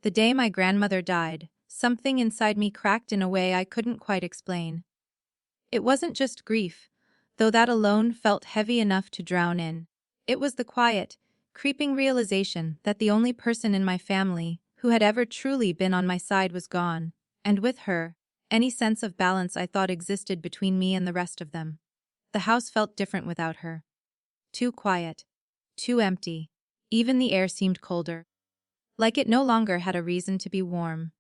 The day my grandmother died, something inside me cracked in a way I couldn't quite explain. It wasn't just grief, though that alone felt heavy enough to drown in. It was the quiet, creeping realization that the only person in my family who had ever truly been on my side was gone, and with her, any sense of balance I thought existed between me and the rest of them. The house felt different without her. Too quiet. Too empty. Even the air seemed colder. Like it no longer had a reason to be warm.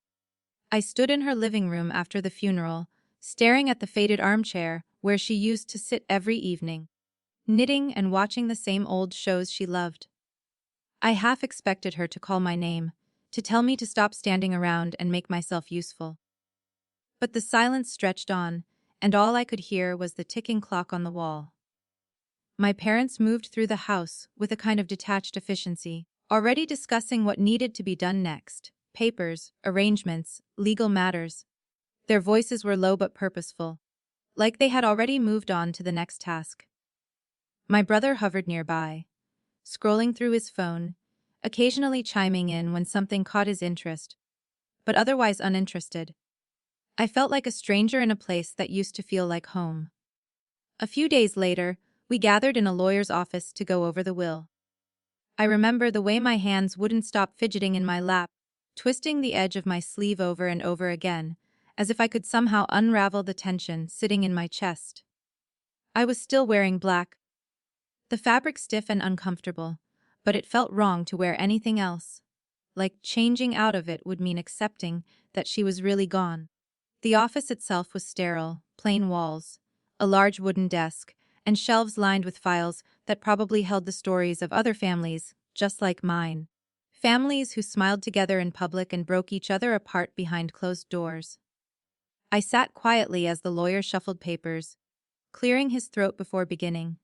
I stood in her living room after the funeral, staring at the faded armchair where she used to sit every evening, knitting and watching the same old shows she loved. I half expected her to call my name, to tell me to stop standing around and make myself useful. But the silence stretched on, and all I could hear was the ticking clock on the wall. My parents moved through the house with a kind of detached efficiency, already discussing what needed to be done next: papers, arrangements, legal matters. Their voices were low but purposeful, like they had already moved on to the next task. My brother hovered nearby, scrolling through his phone, occasionally chiming in when something caught his interest, but otherwise uninterested. I felt like a stranger in a place that used to feel like home. A few days later, we gathered in a lawyer's office to go over the will. I remember the way my hands wouldn't stop fidgeting in my lap, twisting the edge of my sleeve over and over again, as if I could somehow unravel the tension sitting in my chest. I was still wearing black, the fabric stiff and uncomfortable, but it felt wrong to wear anything else. Like changing out of it would mean accepting that she was really gone. The office itself was sterile, plain walls, a large wooden desk, and shelves lined with files that probably held the stories of other families, just like mine. Families who smiled together in public and broke each other apart behind closed doors. I sat quietly as the lawyer shuffled papers, clearing his throat before beginning.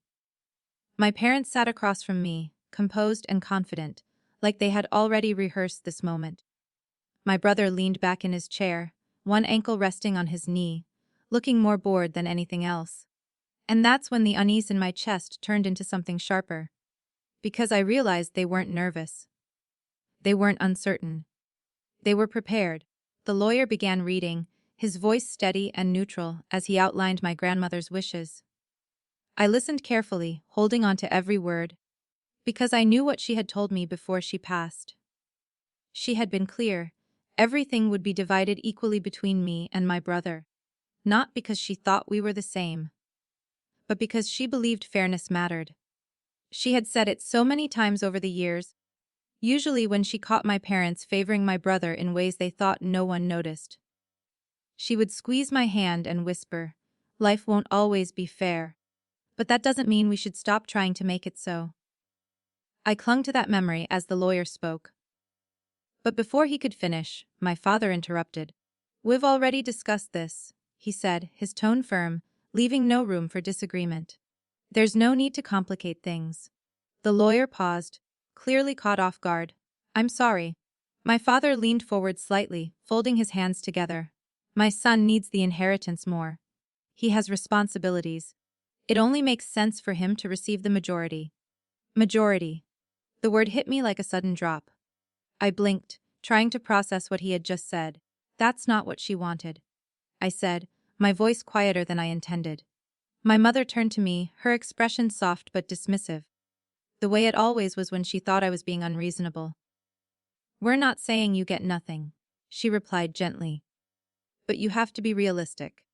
My parents sat across from me, composed and confident, like they had already rehearsed this moment. My brother leaned back in his chair, one ankle resting on his knee, looking more bored than anything else. And that's when the unease in my chest turned into something sharper. Because I realized they weren't nervous. They weren't uncertain. They were prepared. The lawyer began reading, his voice steady and neutral as he outlined my grandmother's wishes. I listened carefully, holding on to every word, because I knew what she had told me before she passed. She had been clear. Everything would be divided equally between me and my brother. Not because she thought we were the same, but because she believed fairness mattered. She had said it so many times over the years, usually when she caught my parents favoring my brother in ways they thought no one noticed. She would squeeze my hand and whisper, "Life won't always be fair, but that doesn't mean we should stop trying to make it so." I clung to that memory as the lawyer spoke. But before he could finish, my father interrupted. "We've already discussed this," he said, his tone firm, leaving no room for disagreement. "There's no need to complicate things." The lawyer paused, clearly caught off guard. "I'm sorry." My father leaned forward slightly, folding his hands together. "My son needs the inheritance more. He has responsibilities. It only makes sense for him to receive the majority." Majority. The word hit me like a sudden drop. I blinked, trying to process what he had just said. "That's not what she wanted," I said, my voice quieter than I intended. My mother turned to me, her expression soft but dismissive, the way it always was when she thought I was being unreasonable. "We're not saying you get nothing," she replied gently. "But you have to be realistic.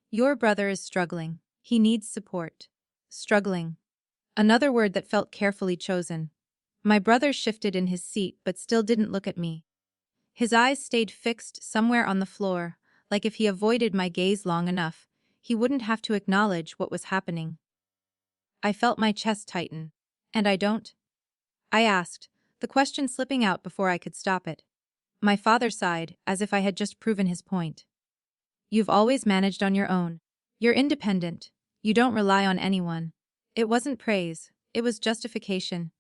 Your brother is struggling. He needs support." Struggling. Another word that felt carefully chosen. My brother shifted in his seat but still didn't look at me. His eyes stayed fixed somewhere on the floor, like if he avoided my gaze long enough, he wouldn't have to acknowledge what was happening. I felt my chest tighten. "And I don't?" I asked, the question slipping out before I could stop it. My father sighed, as if I had just proven his point. "You've always managed on your own. You're independent. You don't rely on anyone." It wasn't praise, it was justification.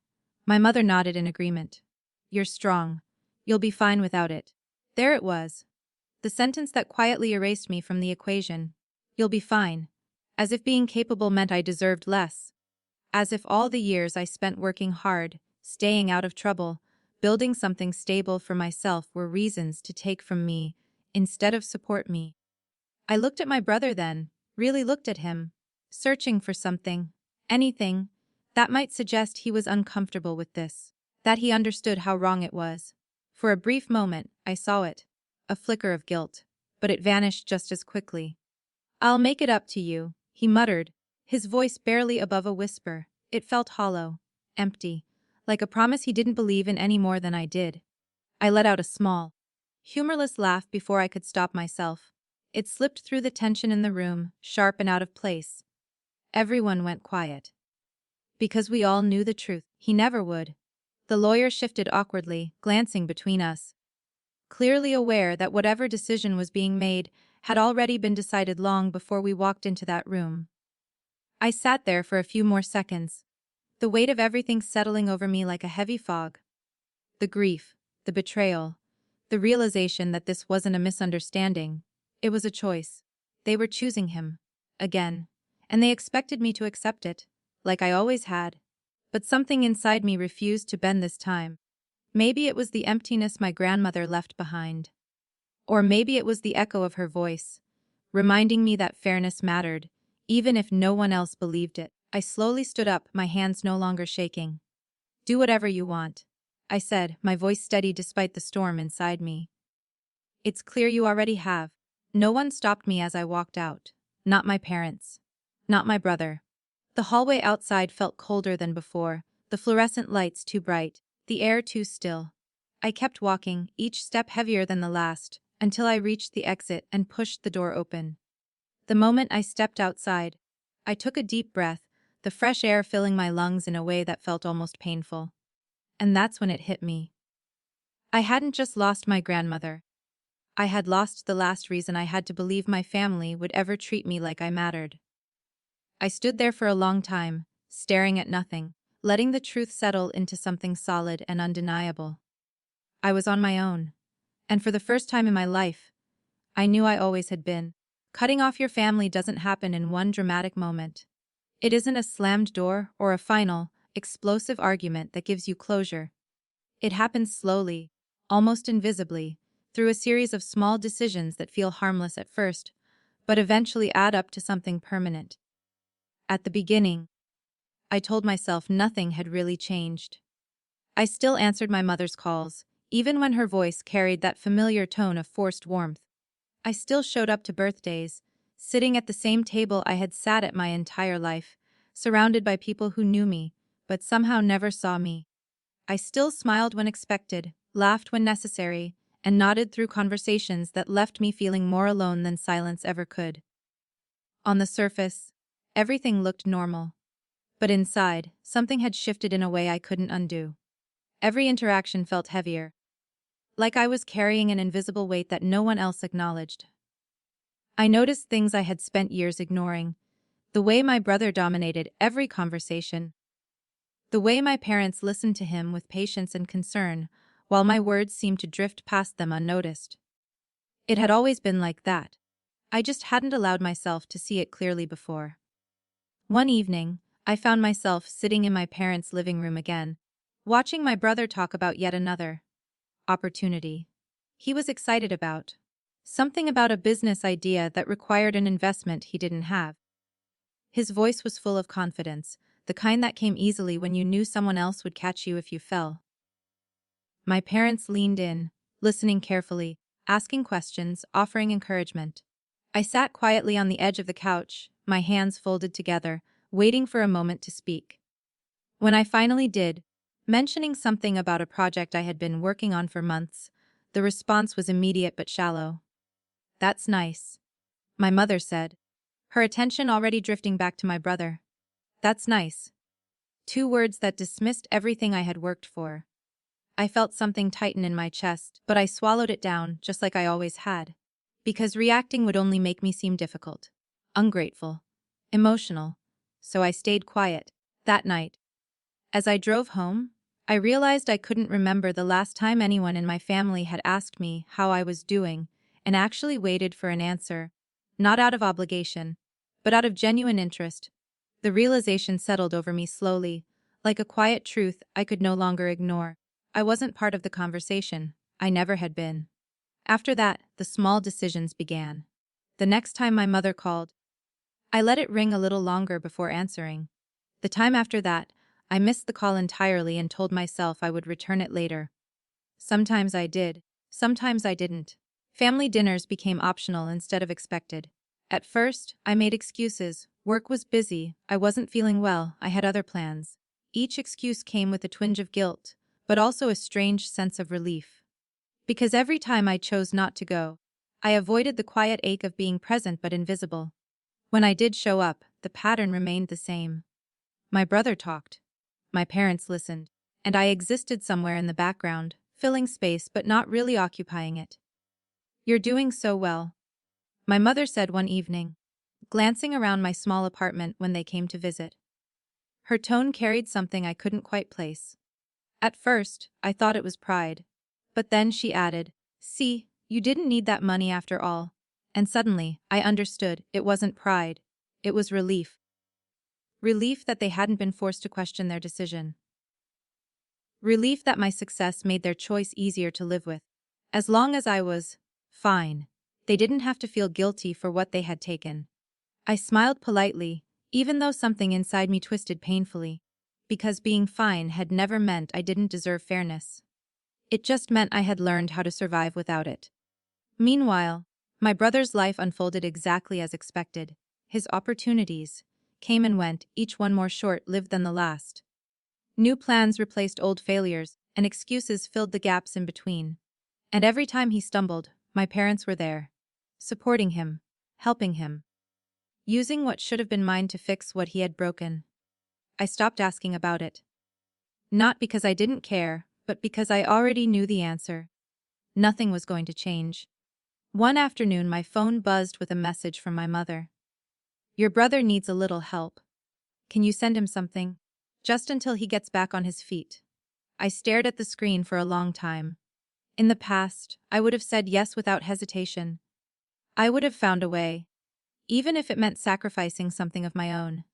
My mother nodded in agreement. "You're strong. You'll be fine without it." There it was. The sentence that quietly erased me from the equation. "You'll be fine." As if being capable meant I deserved less. As if all the years I spent working hard, staying out of trouble, Building something stable for myself were reasons to take from me instead of support me. I looked at my brother then, really looked at him, searching for something, anything, that might suggest he was uncomfortable with this, that he understood how wrong it was. For a brief moment, I saw it, a flicker of guilt, but it vanished just as quickly. "I'll make it up to you," he muttered, his voice barely above a whisper. It felt hollow, empty, like a promise he didn't believe in any more than I did. I let out a small, humorless laugh before I could stop myself. It slipped through the tension in the room, sharp and out of place. Everyone went quiet. Because we all knew the truth. He never would. The lawyer shifted awkwardly, glancing between us, clearly aware that whatever decision was being made had already been decided long before we walked into that room. I sat there for a few more seconds, the weight of everything settling over me like a heavy fog. The grief, the betrayal, the realization that this wasn't a misunderstanding. It was a choice. They were choosing him. Again. And they expected me to accept it, like I always had. But something inside me refused to bend this time. Maybe it was the emptiness my grandmother left behind. Or maybe it was the echo of her voice, reminding me that fairness mattered, even if no one else believed it. I slowly stood up, my hands no longer shaking. "Do whatever you want," I said, my voice steady despite the storm inside me. "It's clear you already have." No one stopped me as I walked out. Not my parents. Not my brother. The hallway outside felt colder than before, the fluorescent lights too bright, the air too still. I kept walking, each step heavier than the last, until I reached the exit and pushed the door open. The moment I stepped outside, I took a deep breath, the fresh air filling my lungs in a way that felt almost painful. And that's when it hit me. I hadn't just lost my grandmother. I had lost the last reason I had to believe my family would ever treat me like I mattered. I stood there for a long time, staring at nothing, letting the truth settle into something solid and undeniable. I was on my own. And for the first time in my life, I knew I always had been. Cutting off your family doesn't happen in one dramatic moment. It isn't a slammed door or a final, explosive argument that gives you closure. It happens slowly, almost invisibly, through a series of small decisions that feel harmless at first, but eventually add up to something permanent. At the beginning, I told myself nothing had really changed. I still answered my mother's calls, even when her voice carried that familiar tone of forced warmth. I still showed up to birthdays, sitting at the same table I had sat at my entire life, surrounded by people who knew me, but somehow never saw me. I still smiled when expected, laughed when necessary, and nodded through conversations that left me feeling more alone than silence ever could. On the surface, everything looked normal. But inside, something had shifted in a way I couldn't undo. Every interaction felt heavier, like I was carrying an invisible weight that no one else acknowledged. I noticed things I had spent years ignoring. The way my brother dominated every conversation. The way my parents listened to him with patience and concern, while my words seemed to drift past them unnoticed. It had always been like that. I just hadn't allowed myself to see it clearly before. One evening, I found myself sitting in my parents' living room again, watching my brother talk about yet another opportunity he was excited about. Something about a business idea that required an investment he didn't have. His voice was full of confidence, the kind that came easily when you knew someone else would catch you if you fell. My parents leaned in, listening carefully, asking questions, offering encouragement. I sat quietly on the edge of the couch, my hands folded together, waiting for a moment to speak. When I finally did, mentioning something about a project I had been working on for months, the response was immediate but shallow. "That's nice," my mother said, her attention already drifting back to my brother. "That's nice." Two words that dismissed everything I had worked for. I felt something tighten in my chest, but I swallowed it down, just like I always had. Because reacting would only make me seem difficult, ungrateful, emotional. So I stayed quiet. That night, as I drove home, I realized I couldn't remember the last time anyone in my family had asked me how I was doing and actually waited for an answer, not out of obligation, but out of genuine interest. The realization settled over me slowly, like a quiet truth I could no longer ignore. I wasn't part of the conversation. I never had been. After that, the small decisions began. The next time my mother called, I let it ring a little longer before answering. The time after that, I missed the call entirely and told myself I would return it later. Sometimes I did, sometimes I didn't. Family dinners became optional instead of expected. At first, I made excuses. Work was busy, I wasn't feeling well, I had other plans. Each excuse came with a twinge of guilt, but also a strange sense of relief. Because every time I chose not to go, I avoided the quiet ache of being present but invisible. When I did show up, the pattern remained the same. My brother talked. My parents listened. And I existed somewhere in the background, filling space but not really occupying it. "You're doing so well," my mother said one evening, glancing around my small apartment when they came to visit. Her tone carried something I couldn't quite place. At first, I thought it was pride. But then she added, "See, you didn't need that money after all." And suddenly, I understood, it wasn't pride. It was relief. Relief that they hadn't been forced to question their decision. Relief that my success made their choice easier to live with. As long as I was fine, they didn't have to feel guilty for what they had taken. I smiled politely, even though something inside me twisted painfully, because being fine had never meant I didn't deserve fairness. It just meant I had learned how to survive without it. Meanwhile, my brother's life unfolded exactly as expected. His opportunities came and went, each one more short-lived than the last. New plans replaced old failures, and excuses filled the gaps in between. And every time he stumbled, my parents were there, supporting him, helping him, using what should have been mine to fix what he had broken. I stopped asking about it. Not because I didn't care, but because I already knew the answer. Nothing was going to change. One afternoon, my phone buzzed with a message from my mother. "Your brother needs a little help. Can you send him something? Just until he gets back on his feet." I stared at the screen for a long time. In the past, I would have said yes without hesitation. I would have found a way, even if it meant sacrificing something of my own.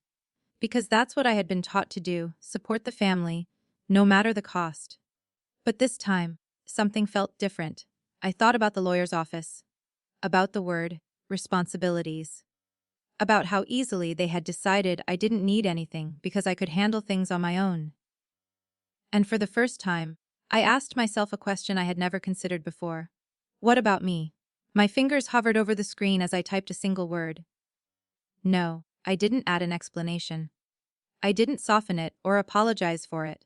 Because that's what I had been taught to do, support the family, no matter the cost. But this time, something felt different. I thought about the lawyer's office, about the word responsibilities, about how easily they had decided I didn't need anything because I could handle things on my own. And for the first time, I asked myself a question I had never considered before. What about me? My fingers hovered over the screen as I typed a single word. No, I didn't add an explanation. I didn't soften it or apologize for it.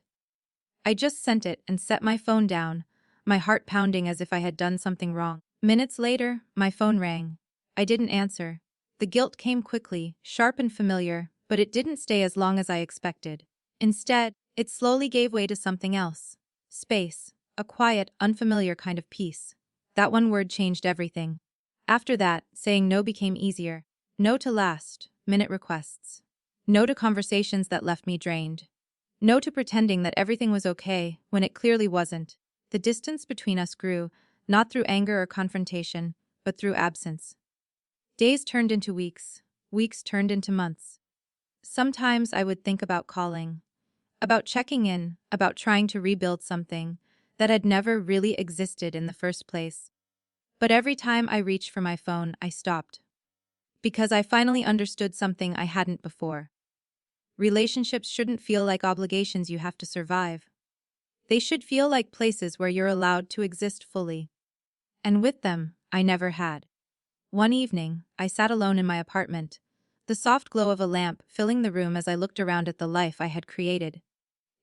I just sent it and set my phone down, my heart pounding as if I had done something wrong. Minutes later, my phone rang. I didn't answer. The guilt came quickly, sharp and familiar, but it didn't stay as long as I expected. Instead, it slowly gave way to something else. Space. A quiet, unfamiliar kind of peace. That one word changed everything. After that, saying no became easier. No to last-minute requests. No to conversations that left me drained. No to pretending that everything was okay when it clearly wasn't. The distance between us grew, not through anger or confrontation, but through absence. Days turned into weeks. Weeks turned into months. Sometimes I would think about calling, about checking in, about trying to rebuild something that had never really existed in the first place. But every time I reached for my phone, I stopped. Because I finally understood something I hadn't before. Relationships shouldn't feel like obligations you have to survive. They should feel like places where you're allowed to exist fully. And with them, I never had. One evening, I sat alone in my apartment, the soft glow of a lamp filling the room as I looked around at the life I had created.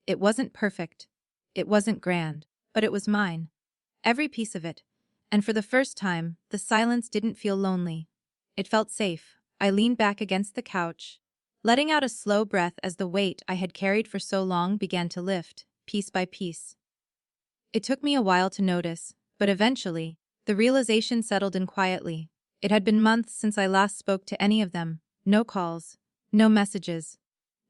It wasn't perfect. It wasn't grand. But it was mine. Every piece of it. And for the first time, the silence didn't feel lonely. It felt safe. I leaned back against the couch, letting out a slow breath as the weight I had carried for so long began to lift, piece by piece. It took me a while to notice, but eventually, the realization settled in quietly. It had been months since I last spoke to any of them. No calls, no messages,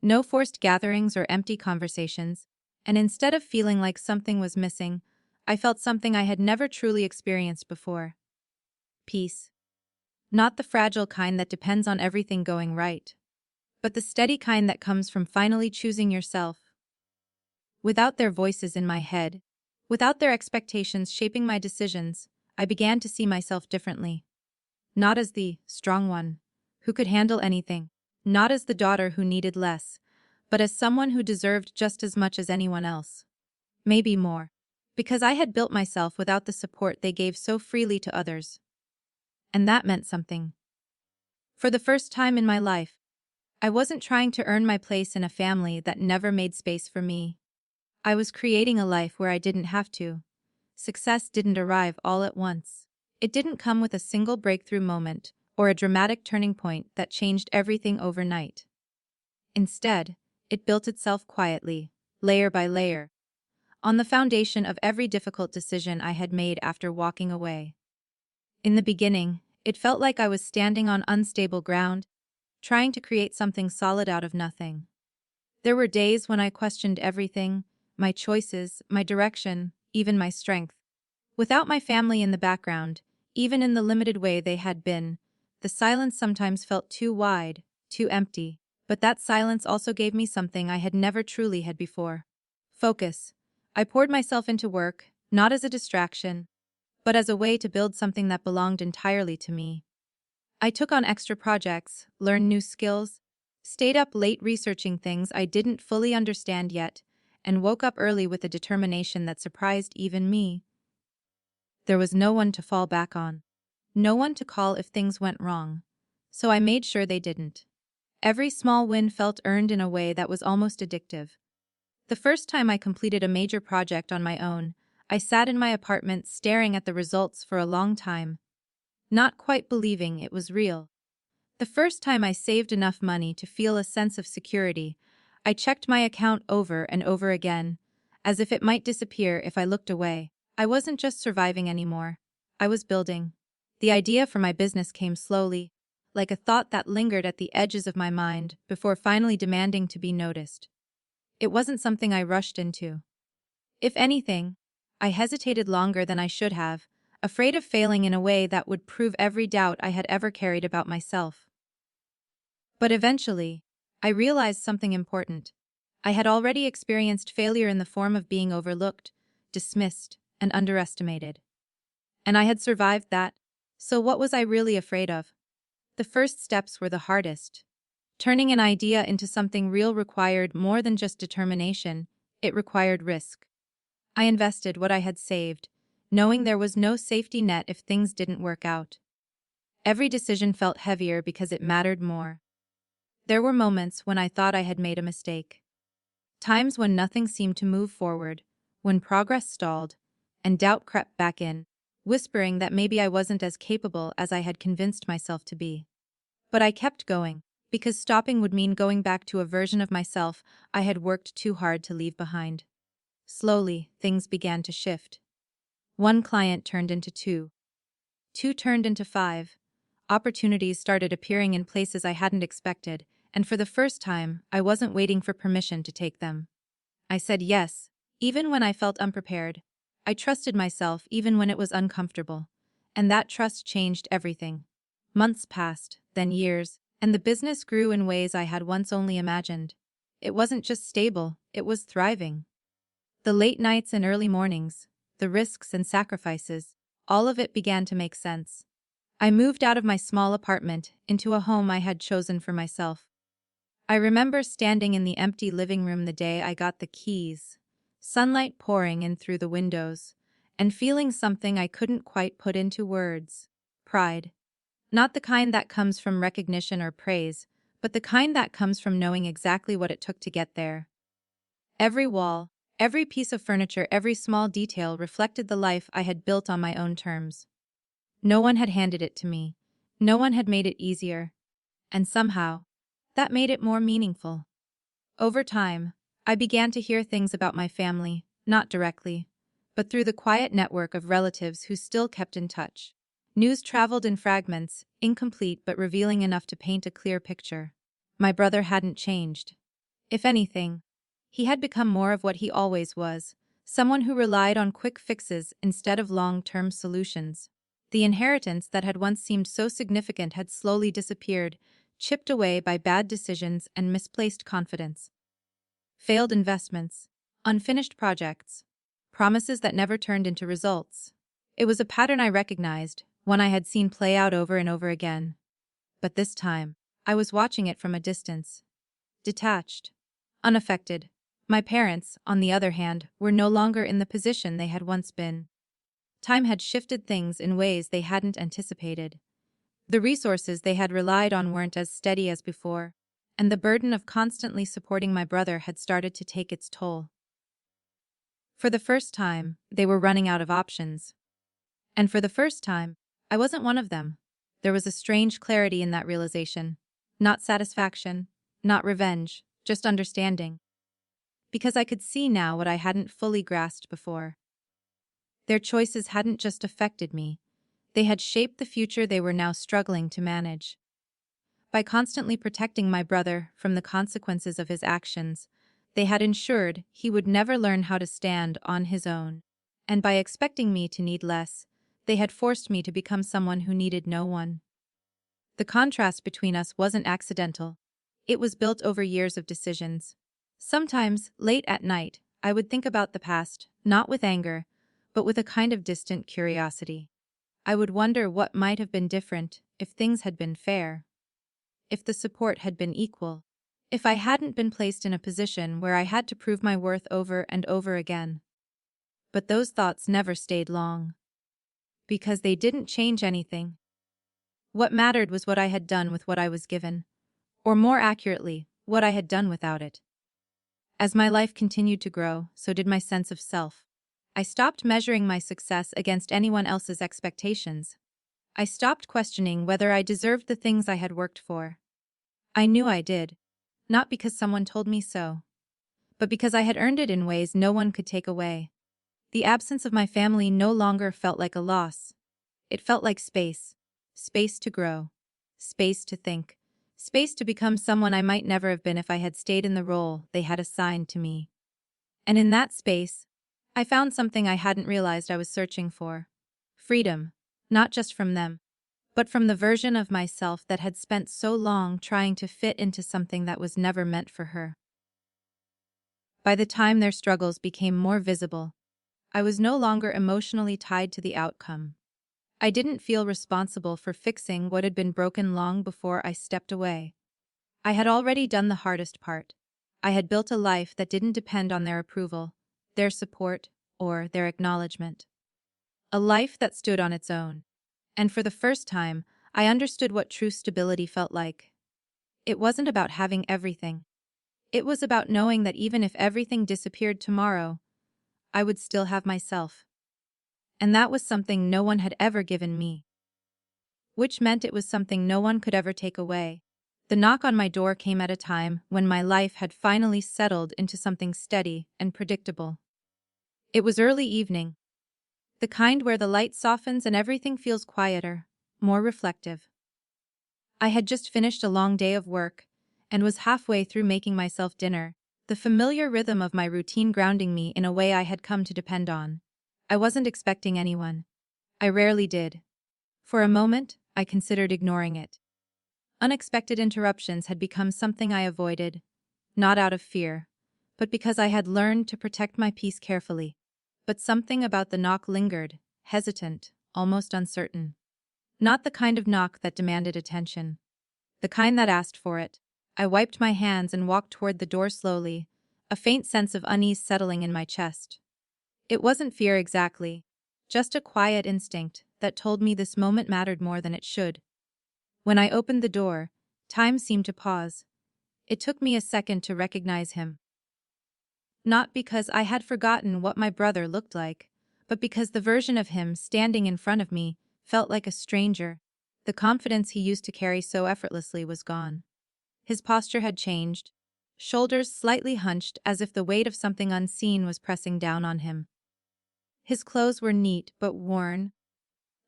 no forced gatherings or empty conversations, and instead of feeling like something was missing, I felt something I had never truly experienced before. Peace. Not the fragile kind that depends on everything going right, but the steady kind that comes from finally choosing yourself. Without their voices in my head, Without their expectations shaping my decisions, I began to see myself differently. Not as the strong one, who could handle anything. Not as the daughter who needed less, but as someone who deserved just as much as anyone else. Maybe more. Because I had built myself without the support they gave so freely to others. And that meant something. For the first time in my life, I wasn't trying to earn my place in a family that never made space for me. I was creating a life where I didn't have to. Success didn't arrive all at once. It didn't come with a single breakthrough moment or a dramatic turning point that changed everything overnight. Instead, it built itself quietly, layer by layer, on the foundation of every difficult decision I had made after walking away. In the beginning, it felt like I was standing on unstable ground, trying to create something solid out of nothing. There were days when I questioned everything, my choices, my direction, even my strength. Without my family in the background, even in the limited way they had been, the silence sometimes felt too wide, too empty. But that silence also gave me something I had never truly had before. Focus. I poured myself into work, not as a distraction, but as a way to build something that belonged entirely to me. I took on extra projects, learned new skills, stayed up late researching things I didn't fully understand yet, and woke up early with a determination that surprised even me. There was no one to fall back on. No one to call if things went wrong. So I made sure they didn't. Every small win felt earned in a way that was almost addictive. The first time I completed a major project on my own, I sat in my apartment staring at the results for a long time, not quite believing it was real. The first time I saved enough money to feel a sense of security, I checked my account over and over again, as if it might disappear if I looked away. I wasn't just surviving anymore. I was building. The idea for my business came slowly, like a thought that lingered at the edges of my mind before finally demanding to be noticed. It wasn't something I rushed into. If anything, I hesitated longer than I should have, afraid of failing in a way that would prove every doubt I had ever carried about myself. But eventually, I realized something important. I had already experienced failure in the form of being overlooked, dismissed, and underestimated. And I had survived that, so what was I really afraid of? The first steps were the hardest. Turning an idea into something real required more than just determination, it required risk. I invested what I had saved, knowing there was no safety net if things didn't work out. Every decision felt heavier because it mattered more. There were moments when I thought I had made a mistake. Times when nothing seemed to move forward, when progress stalled, and doubt crept back in, whispering that maybe I wasn't as capable as I had convinced myself to be. But I kept going, because stopping would mean going back to a version of myself I had worked too hard to leave behind. Slowly, things began to shift. One client turned into two. Two turned into five. Opportunities started appearing in places I hadn't expected, and for the first time, I wasn't waiting for permission to take them. I said yes, even when I felt unprepared. I trusted myself even when it was uncomfortable. And that trust changed everything. Months passed, then years, and the business grew in ways I had once only imagined. It wasn't just stable, it was thriving. The late nights and early mornings, the risks and sacrifices, all of it began to make sense. I moved out of my small apartment into a home I had chosen for myself. I remember standing in the empty living room the day I got the keys, sunlight pouring in through the windows, and feeling something I couldn't quite put into words. Pride. Not the kind that comes from recognition or praise, but the kind that comes from knowing exactly what it took to get there. Every wall, every piece of furniture, every small detail reflected the life I had built on my own terms. No one had handed it to me. No one had made it easier. And somehow, that made it more meaningful. Over time, I began to hear things about my family, not directly, but through the quiet network of relatives who still kept in touch. News traveled in fragments, incomplete but revealing enough to paint a clear picture. My brother hadn't changed. If anything, he had become more of what he always was, someone who relied on quick fixes instead of long-term solutions. The inheritance that had once seemed so significant had slowly disappeared, chipped away by bad decisions and misplaced confidence. Failed investments, unfinished projects, promises that never turned into results. It was a pattern I recognized, one I had seen play out over and over again. But this time, I was watching it from a distance. Detached. Unaffected. My parents, on the other hand, were no longer in the position they had once been. Time had shifted things in ways they hadn't anticipated. The resources they had relied on weren't as steady as before, and the burden of constantly supporting my brother had started to take its toll. For the first time, they were running out of options. And for the first time, I wasn't one of them. There was a strange clarity in that realization. Not satisfaction, not revenge, just understanding. Because I could see now what I hadn't fully grasped before. Their choices hadn't just affected me, they had shaped the future they were now struggling to manage. By constantly protecting my brother from the consequences of his actions, they had ensured he would never learn how to stand on his own. And by expecting me to need less, they had forced me to become someone who needed no one. The contrast between us wasn't accidental. It was built over years of decisions. Sometimes, late at night, I would think about the past, not with anger, but with a kind of distant curiosity. I would wonder what might have been different if things had been fair, if the support had been equal, if I hadn't been placed in a position where I had to prove my worth over and over again. But those thoughts never stayed long. Because they didn't change anything. What mattered was what I had done with what I was given, or more accurately, what I had done without it. As my life continued to grow, so did my sense of self. I stopped measuring my success against anyone else's expectations. I stopped questioning whether I deserved the things I had worked for. I knew I did, not because someone told me so, but because I had earned it in ways no one could take away. The absence of my family no longer felt like a loss. It felt like space. Space to grow. Space to think. Space to become someone I might never have been if I had stayed in the role they had assigned to me. And in that space, I found something I hadn't realized I was searching for. Freedom, not just from them, but from the version of myself that had spent so long trying to fit into something that was never meant for her. By the time their struggles became more visible, I was no longer emotionally tied to the outcome. I didn't feel responsible for fixing what had been broken long before I stepped away. I had already done the hardest part. I had built a life that didn't depend on their approval, their support, or their acknowledgement. A life that stood on its own. And for the first time, I understood what true stability felt like. It wasn't about having everything. It was about knowing that even if everything disappeared tomorrow, I would still have myself. And that was something no one had ever given me. Which meant it was something no one could ever take away. The knock on my door came at a time when my life had finally settled into something steady and predictable. It was early evening. The kind where the light softens and everything feels quieter, more reflective. I had just finished a long day of work, and was halfway through making myself dinner, the familiar rhythm of my routine grounding me in a way I had come to depend on. I wasn't expecting anyone. I rarely did. For a moment, I considered ignoring it. Unexpected interruptions had become something I avoided, not out of fear, but because I had learned to protect my peace carefully. But something about the knock lingered, hesitant, almost uncertain. Not the kind of knock that demanded attention. The kind that asked for it. I wiped my hands and walked toward the door slowly, a faint sense of unease settling in my chest. It wasn't fear exactly, just a quiet instinct that told me this moment mattered more than it should. When I opened the door, time seemed to pause. It took me a second to recognize him. Not because I had forgotten what my brother looked like, but because the version of him standing in front of me felt like a stranger. The confidence he used to carry so effortlessly was gone. His posture had changed, shoulders slightly hunched as if the weight of something unseen was pressing down on him. His clothes were neat but worn,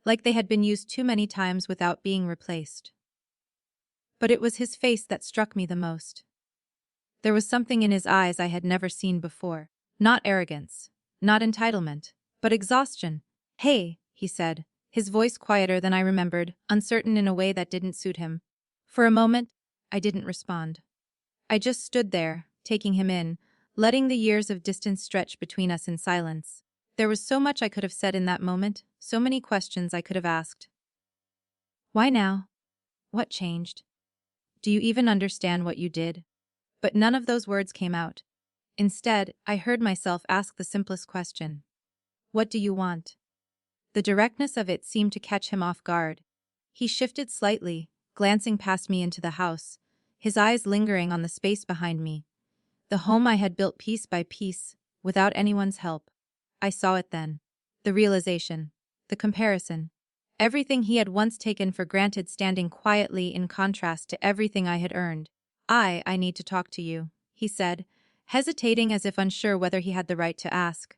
like they had been used too many times without being replaced. But it was his face that struck me the most. There was something in his eyes I had never seen before. Not arrogance, not entitlement, but exhaustion. "Hey," he said, his voice quieter than I remembered, uncertain in a way that didn't suit him. For a moment, I didn't respond. I just stood there, taking him in, letting the years of distance stretch between us in silence. There was so much I could have said in that moment, so many questions I could have asked. Why now? What changed? Do you even understand what you did? But none of those words came out. Instead, I heard myself ask the simplest question. What do you want? The directness of it seemed to catch him off guard. He shifted slightly, glancing past me into the house, his eyes lingering on the space behind me. The home I had built piece by piece, without anyone's help. I saw it then. The realization. The comparison. Everything he had once taken for granted standing quietly in contrast to everything I had earned. I need to talk to you, he said, hesitating as if unsure whether he had the right to ask.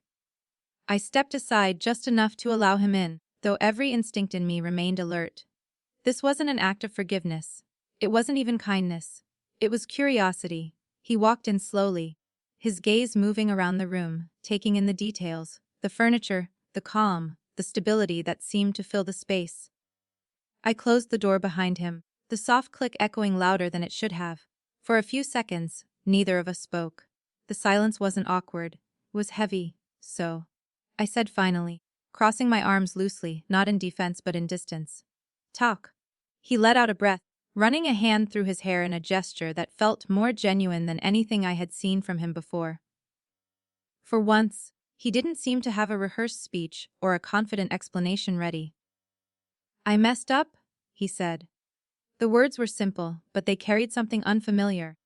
I stepped aside just enough to allow him in, though every instinct in me remained alert. This wasn't an act of forgiveness. It wasn't even kindness. It was curiosity. He walked in slowly, his gaze moving around the room, taking in the details, the furniture, the calm, the stability that seemed to fill the space. I closed the door behind him, the soft click echoing louder than it should have. For a few seconds, neither of us spoke. The silence wasn't awkward. It was heavy, so I said finally, crossing my arms loosely, not in defense but in distance. Talk. He let out a breath, running a hand through his hair in a gesture that felt more genuine than anything I had seen from him before. For once, he didn't seem to have a rehearsed speech or a confident explanation ready. I messed up, he said. The words were simple, but they carried something unfamiliar.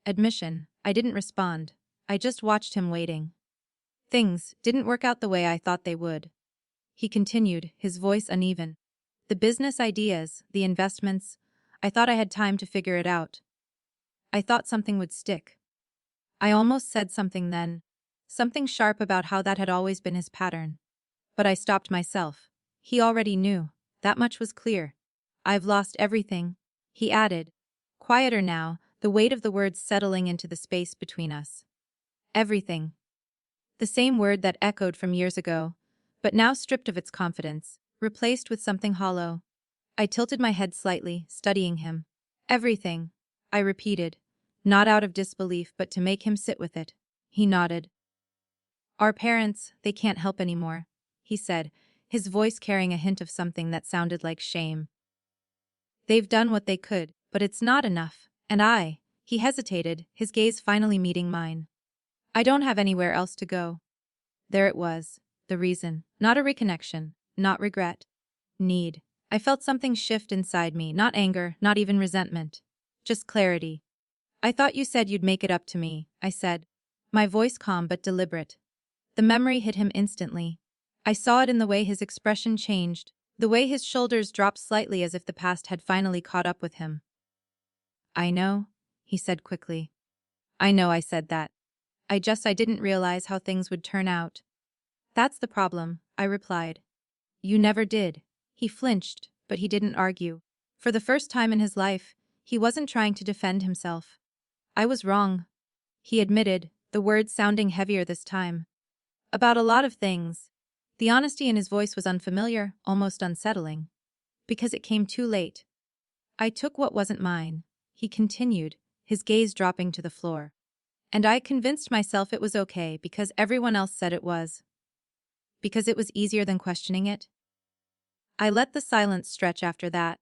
Admission. I didn't respond. I just watched him waiting. Things didn't work out the way I thought they would. He continued, his voice uneven. The business ideas, the investments, I thought I had time to figure it out. I thought something would stick. I almost said something then. Something sharp about how that had always been his pattern. But I stopped myself. He already knew. That much was clear. I've lost everything, he added. Quieter now, the weight of the words settling into the space between us. Everything. The same word that echoed from years ago, but now stripped of its confidence, replaced with something hollow. I tilted my head slightly, studying him. Everything, I repeated, not out of disbelief but to make him sit with it. He nodded. Our parents, they can't help anymore, he said, his voice carrying a hint of something that sounded like shame. They've done what they could, but it's not enough, and he hesitated, his gaze finally meeting mine. I don't have anywhere else to go. There it was, the reason, not a reconnection, not regret. Need. I felt something shift inside me, not anger, not even resentment. Just clarity. I thought you said you'd make it up to me, I said, my voice calm but deliberate. The memory hit him instantly. I saw it in the way his expression changed, the way his shoulders dropped slightly as if the past had finally caught up with him. I know, he said quickly. I know I said that. I didn't realize how things would turn out. That's the problem, I replied. You never did. He flinched, but he didn't argue. For the first time in his life, he wasn't trying to defend himself. I was wrong, he admitted, the words sounding heavier this time. About a lot of things. The honesty in his voice was unfamiliar, almost unsettling. Because it came too late. I took what wasn't mine, he continued, his gaze dropping to the floor. And I convinced myself it was okay because everyone else said it was. Because it was easier than questioning it. I let the silence stretch after that.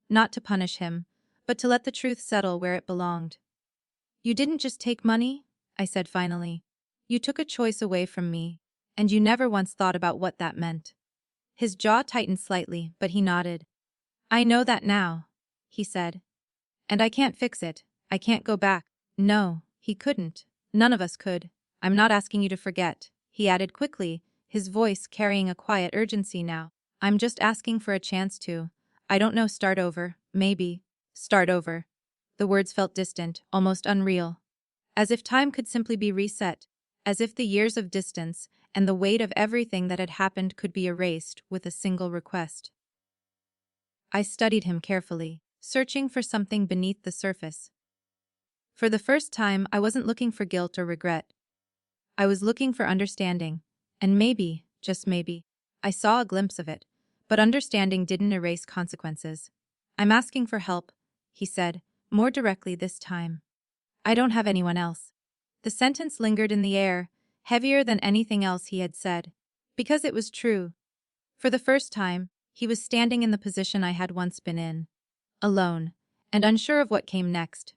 Not to punish him, but to let the truth settle where it belonged. You didn't just take money, I said finally. You took a choice away from me, and you never once thought about what that meant. His jaw tightened slightly, but he nodded. I know that now, he said. And I can't fix it. I can't go back. No. He couldn't. None of us could. I'm not asking you to forget, he added quickly, his voice carrying a quiet urgency now. I'm just asking for a chance to. I don't know, start over, maybe. Start over. The words felt distant, almost unreal. As if time could simply be reset. As if the years of distance and the weight of everything that had happened could be erased with a single request. I studied him carefully, searching for something beneath the surface. For the first time, I wasn't looking for guilt or regret. I was looking for understanding, and maybe, just maybe, I saw a glimpse of it, but understanding didn't erase consequences. I'm asking for help, he said, more directly this time. I don't have anyone else. The sentence lingered in the air, heavier than anything else he had said. Because it was true. For the first time, he was standing in the position I had once been in. Alone, and unsure of what came next.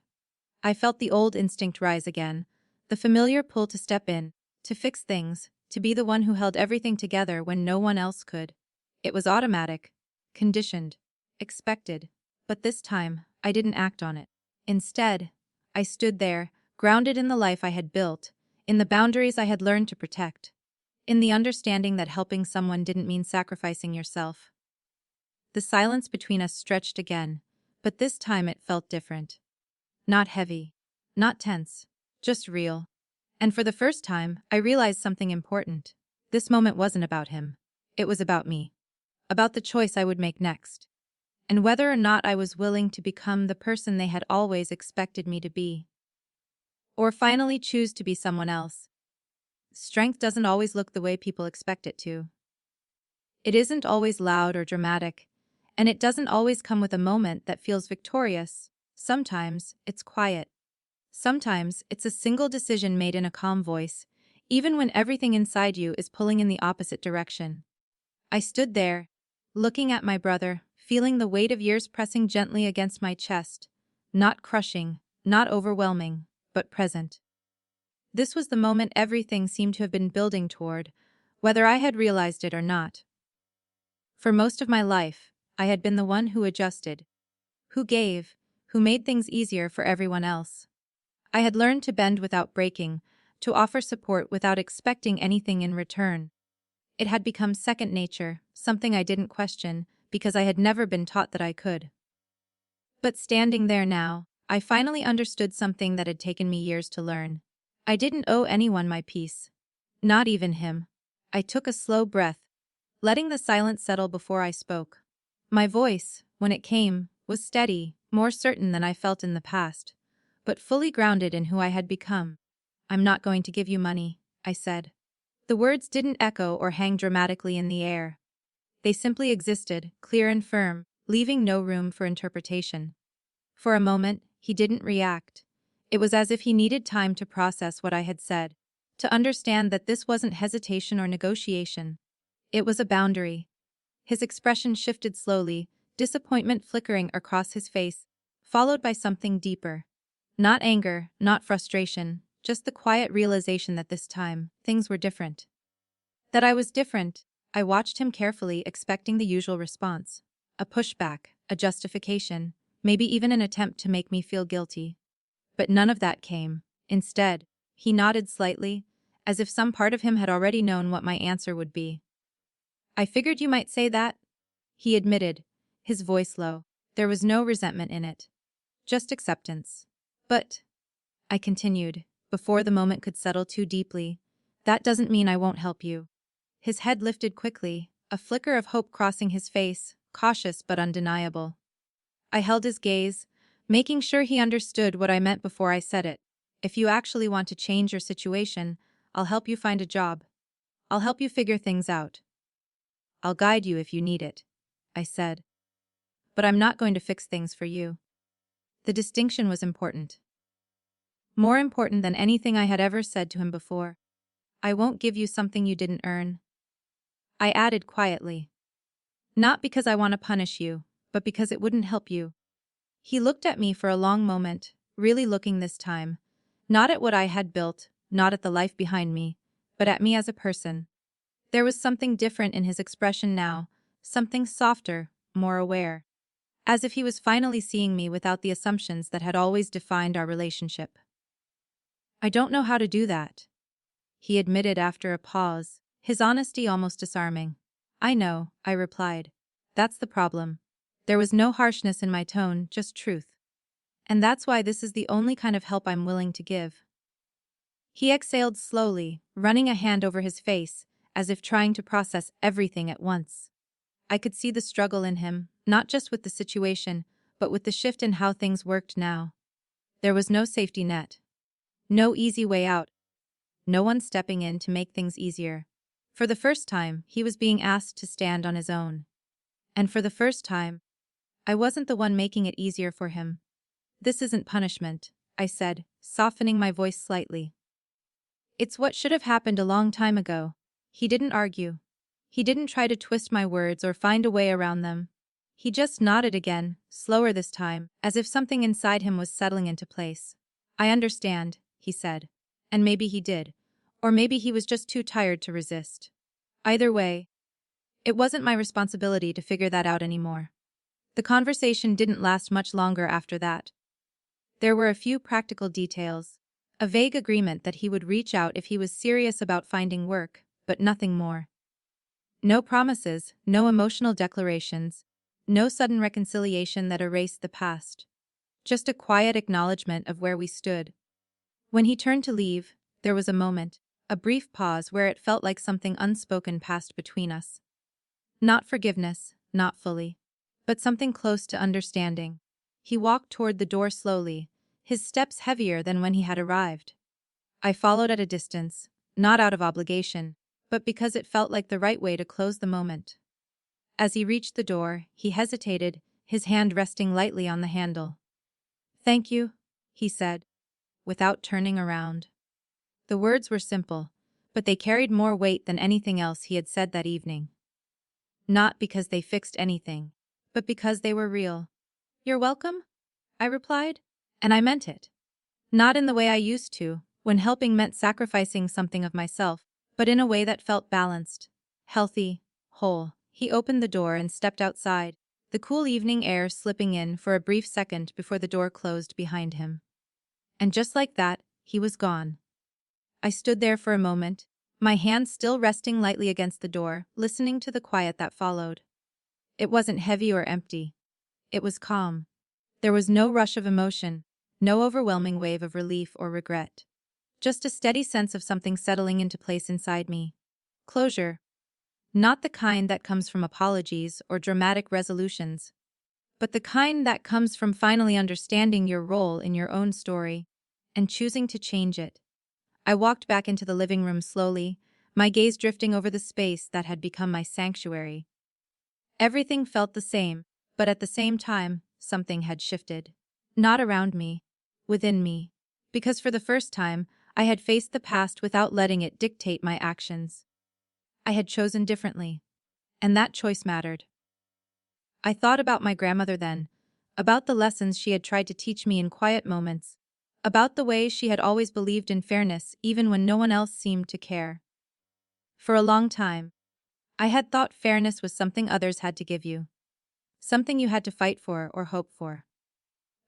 I felt the old instinct rise again, the familiar pull to step in, to fix things, to be the one who held everything together when no one else could. It was automatic, conditioned, expected, but this time, I didn't act on it. Instead, I stood there, grounded in the life I had built, in the boundaries I had learned to protect, in the understanding that helping someone didn't mean sacrificing yourself. The silence between us stretched again, but this time it felt different. Not heavy, not tense, just real. And for the first time, I realized something important. This moment wasn't about him. It was about me. About the choice I would make next. And whether or not I was willing to become the person they had always expected me to be. Or finally choose to be someone else. Strength doesn't always look the way people expect it to. It isn't always loud or dramatic, and it doesn't always come with a moment that feels victorious. Sometimes it's quiet. Sometimes it's a single decision made in a calm voice, even when everything inside you is pulling in the opposite direction. I stood there, looking at my brother, feeling the weight of years pressing gently against my chest, not crushing, not overwhelming, but present. This was the moment everything seemed to have been building toward, whether I had realized it or not. For most of my life, I had been the one who adjusted, who gave, who made things easier for everyone else. I had learned to bend without breaking, to offer support without expecting anything in return. It had become second nature, something I didn't question, because I had never been taught that I could. But standing there now, I finally understood something that had taken me years to learn. I didn't owe anyone my peace. Not even him. I took a slow breath, letting the silence settle before I spoke. My voice, when it came, was steady, more certain than I felt in the past, but fully grounded in who I had become. "I'm not going to give you money," I said. The words didn't echo or hang dramatically in the air. They simply existed, clear and firm, leaving no room for interpretation. For a moment, he didn't react. It was as if he needed time to process what I had said, to understand that this wasn't hesitation or negotiation. It was a boundary. His expression shifted slowly, disappointment flickering across his face, followed by something deeper. Not anger, not frustration, just the quiet realization that this time, things were different. That I was different. I watched him carefully, expecting the usual response. A pushback, a justification, maybe even an attempt to make me feel guilty. But none of that came. Instead, he nodded slightly, as if some part of him had already known what my answer would be. "I figured you might say that," he admitted, his voice low. There was no resentment in it. Just acceptance. "But," I continued, before the moment could settle too deeply, "that doesn't mean I won't help you." His head lifted quickly, a flicker of hope crossing his face, cautious but undeniable. I held his gaze, making sure he understood what I meant before I said it. "If you actually want to change your situation, I'll help you find a job. I'll help you figure things out. I'll guide you if you need it," I said. "But I'm not going to fix things for you." The distinction was important. More important than anything I had ever said to him before. "I won't give you something you didn't earn," I added quietly. "Not because I want to punish you, but because it wouldn't help you." He looked at me for a long moment, really looking this time. Not at what I had built, not at the life behind me, but at me as a person. There was something different in his expression now, something softer, more aware. As if he was finally seeing me without the assumptions that had always defined our relationship. "I don't know how to do that," he admitted after a pause, his honesty almost disarming. "I know," I replied. "That's the problem." There was no harshness in my tone, just truth. "And that's why this is the only kind of help I'm willing to give." He exhaled slowly, running a hand over his face, as if trying to process everything at once. I could see the struggle in him, not just with the situation, but with the shift in how things worked now. There was no safety net. No easy way out. No one stepping in to make things easier. For the first time, he was being asked to stand on his own. And for the first time, I wasn't the one making it easier for him. "This isn't punishment," I said, softening my voice slightly. "It's what should have happened a long time ago." He didn't argue. He didn't try to twist my words or find a way around them. He just nodded again, slower this time, as if something inside him was settling into place. I understand, he said. And maybe he did. Or maybe he was just too tired to resist. Either way, it wasn't my responsibility to figure that out anymore. The conversation didn't last much longer after that. There were a few practical details. A vague agreement that he would reach out if he was serious about finding work, but nothing more. No promises, no emotional declarations, no sudden reconciliation that erased the past. Just a quiet acknowledgement of where we stood. When he turned to leave, there was a moment, a brief pause where it felt like something unspoken passed between us. Not forgiveness, not fully, but something close to understanding. He walked toward the door slowly, his steps heavier than when he had arrived. I followed at a distance, not out of obligation, but because it felt like the right way to close the moment. As he reached the door, he hesitated, his hand resting lightly on the handle. "Thank you," he said, without turning around. The words were simple, but they carried more weight than anything else he had said that evening. Not because they fixed anything, but because they were real. "You're welcome," I replied, and I meant it. Not in the way I used to, when helping meant sacrificing something of myself, but in a way that felt balanced, healthy, whole. He opened the door and stepped outside, the cool evening air slipping in for a brief second before the door closed behind him. And just like that, he was gone. I stood there for a moment, my hand still resting lightly against the door, listening to the quiet that followed. It wasn't heavy or empty. It was calm. There was no rush of emotion, no overwhelming wave of relief or regret. Just a steady sense of something settling into place inside me. Closure. Not the kind that comes from apologies or dramatic resolutions, but the kind that comes from finally understanding your role in your own story and choosing to change it. I walked back into the living room slowly, my gaze drifting over the space that had become my sanctuary. Everything felt the same, but at the same time, something had shifted. Not around me, within me. Because for the first time, I had faced the past without letting it dictate my actions. I had chosen differently, and that choice mattered. I thought about my grandmother then, about the lessons she had tried to teach me in quiet moments, about the way she had always believed in fairness even when no one else seemed to care. For a long time, I had thought fairness was something others had to give you, something you had to fight for or hope for.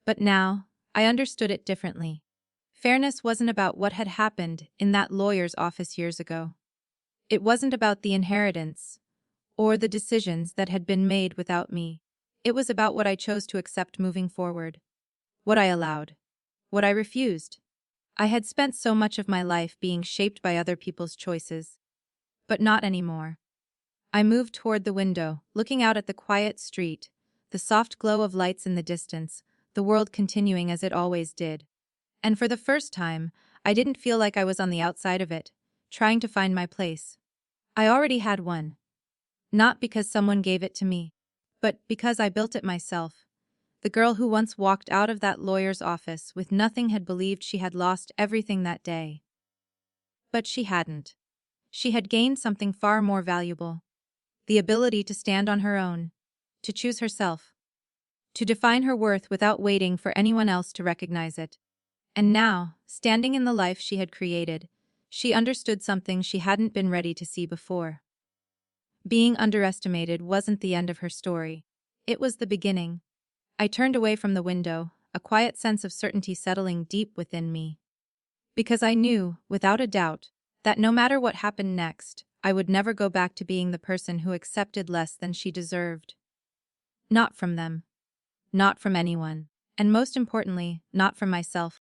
But now, I understood it differently. Fairness wasn't about what had happened in that lawyer's office years ago. It wasn't about the inheritance or the decisions that had been made without me. It was about what I chose to accept moving forward, what I allowed, what I refused. I had spent so much of my life being shaped by other people's choices, but not anymore. I moved toward the window, looking out at the quiet street, the soft glow of lights in the distance, the world continuing as it always did. And for the first time, I didn't feel like I was on the outside of it, trying to find my place. I already had one. Not because someone gave it to me, but because I built it myself. The girl who once walked out of that lawyer's office with nothing had believed she had lost everything that day. But she hadn't. She had gained something far more valuable. The ability to stand on her own, to choose herself, to define her worth without waiting for anyone else to recognize it. And now, standing in the life she had created, she understood something she hadn't been ready to see before. Being underestimated wasn't the end of her story. It was the beginning. I turned away from the window, a quiet sense of certainty settling deep within me. Because I knew, without a doubt, that no matter what happened next, I would never go back to being the person who accepted less than she deserved. Not from them. Not from anyone. And most importantly, not from myself.